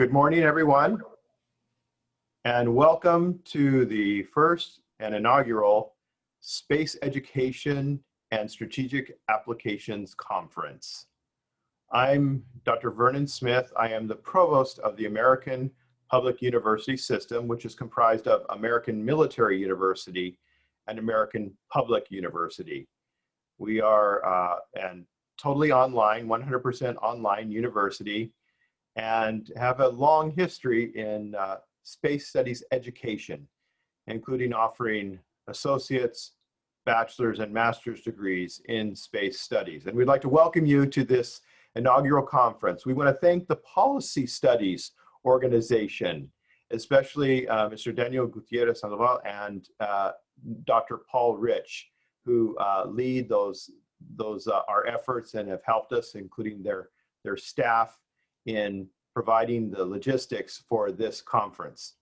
Good morning, everyone, and welcome to the first and inaugural Space Education and Strategic Applications Conference. I'm Dr. Vernon Smith. I am the Provost of the American Public University System, which is comprised of American Military University and American Public University. We are an totally online, 100% online university, and have a long history in space studies education, including offering associate's, bachelor's, and master's degrees in space studies. And we'd like to welcome you to this inaugural conference. We want to thank the Policy Studies organization, especially Mr. Daniel Gutierrez Sandoval and Dr. Paul Rich, who lead our efforts and have helped us, including their staff, in providing the logistics for this conference.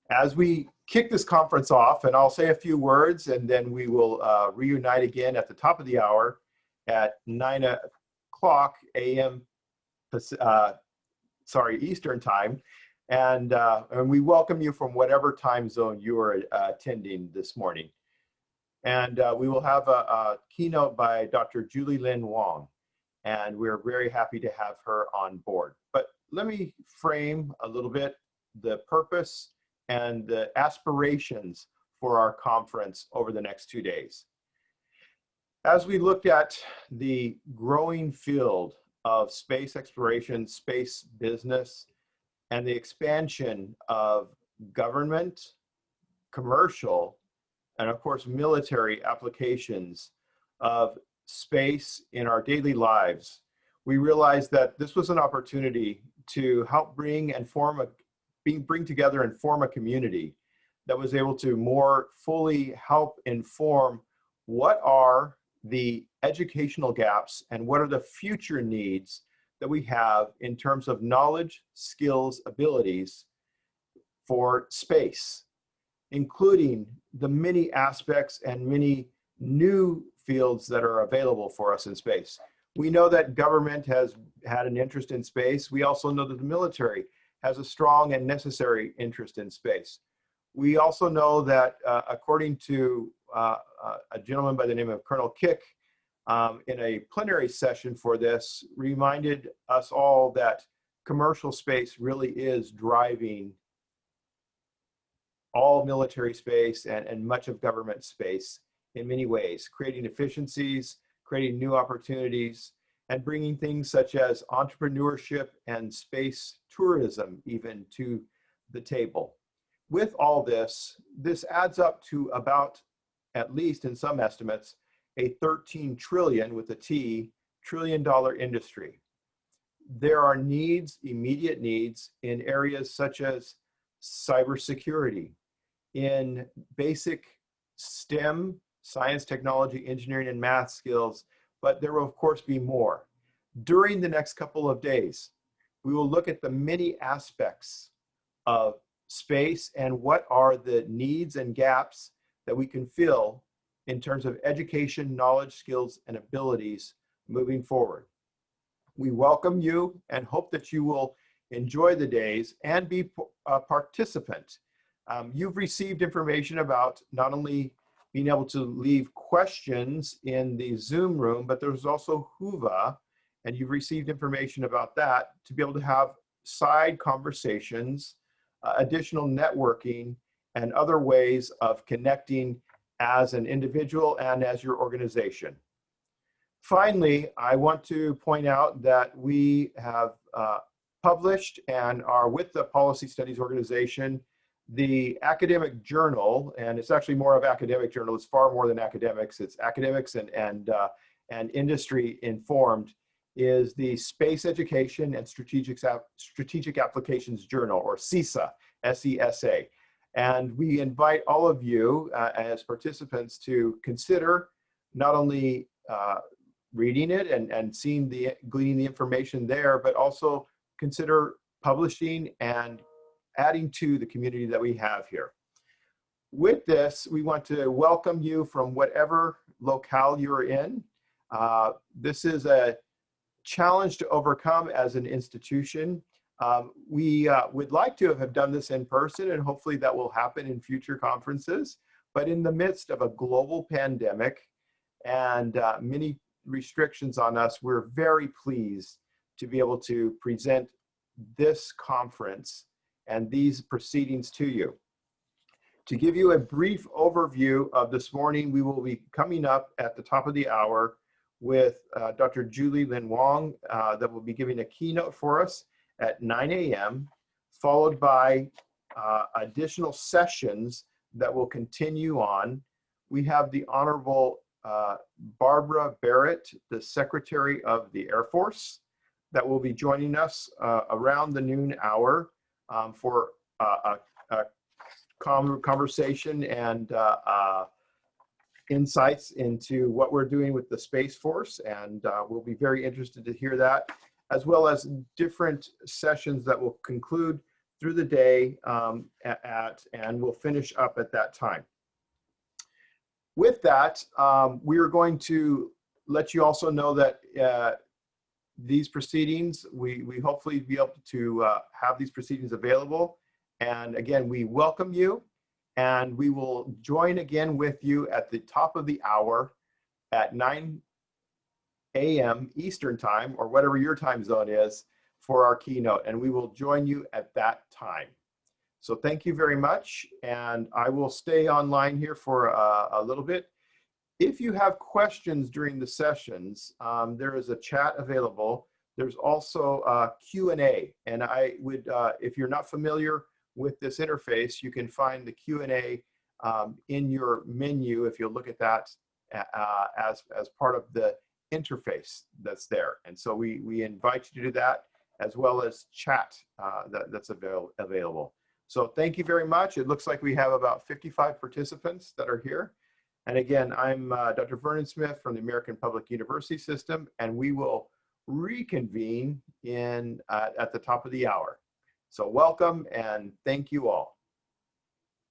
As we kick this conference off, and I'll say a few words, and then we will reunite again at the top of the hour at 9 o'clock a.m. Eastern time, and we welcome you from whatever time zone you are attending this morning. And we will have a keynote by Dr. Julie Lin Wong, and we're very happy to have her on board. But let me frame a little bit the purpose and the aspirations for our conference over the next 2 days. As we looked at the growing field of space exploration, space business, and the expansion of government, commercial, and of course military applications of space in our daily lives, we realized that this was an opportunity to help bring together and form a community that was able to more fully help inform what are the educational gaps and what are the future needs that we have in terms of knowledge, skills, abilities for space, including the many aspects and many new fields that are available for us in space. We know that government has had an interest in space. We also know that the military has a strong and necessary interest in space. We also know that according to a gentleman by the name of Colonel Kick, in a plenary session for this, reminded us all that commercial space really is driving all military space and much of government space in many ways, creating efficiencies, creating new opportunities, and bringing things such as entrepreneurship and space tourism even to the table. With all this adds up to about, at least in some estimates, a 13 trillion with a T, trillion-dollar industry. There are needs, immediate needs, in areas such as cybersecurity, in basic STEM, science, technology, engineering, and math skills, but there will of course be more. During the next couple of days, we will look at the many aspects of space and what are the needs and gaps that we can fill in terms of education, knowledge, skills, and abilities moving forward. We welcome you and hope that you will enjoy the days and be a participant. You've received information about not only being able to leave questions in the Zoom room, but there's also Whova, and you've received information about that to be able to have side conversations, additional networking, and other ways of connecting as an individual and as your organization. Finally, I want to point out that we have published and are with the Policy Studies organization the academic journal, and it's actually more of academic journal. It's far more than academics. It's academics and industry informed, is the Space Education and Strategic Applications Journal, or CESA, S-E-S-A. And we invite all of you as participants to consider not only reading it and gleaning the information there, but also consider publishing and adding to the community that we have here. With this, we want to welcome you from whatever locale you're in. This is a challenge to overcome as an institution. We would like to have done this in person, and hopefully that will happen in future conferences. But in the midst of a global pandemic and many restrictions on us, we're very pleased to be able to present this conference and these proceedings to you. To give you a brief overview of this morning, we will be coming up at the top of the hour with Dr. Julie Lin Wong that will be giving a keynote for us at 9 a.m., followed by additional sessions that will continue on. We have the Honorable Barbara Barrett, the Secretary of the Air Force, that will be joining us around the noon hour for a conversation and insights into what we're doing with the Space Force, and we'll be very interested to hear that, as well as different sessions that will conclude through the day and we'll finish up at that time. With that, we are going to let you also know that these proceedings, we hopefully be able to have these proceedings available. And again, we welcome you, and we will join again with you at the top of the hour at 9 a.m. Eastern time, or whatever your time zone is, for our keynote, and we will join you at that time. So thank you very much, and I will stay online here for a little bit. If you have questions during the sessions, there is a chat available. There's also a Q&A, and I would, if you're not familiar with this interface, you can find the Q&A in your menu if you look at that as part of the interface that's there. And so we invite you to do that, as well as chat that's available. So thank you very much. It looks like we have about 55 participants that are here. And again, I'm Dr. Vernon Smith from the American Public University System, and we will reconvene at the top of the hour. So welcome, and thank you all.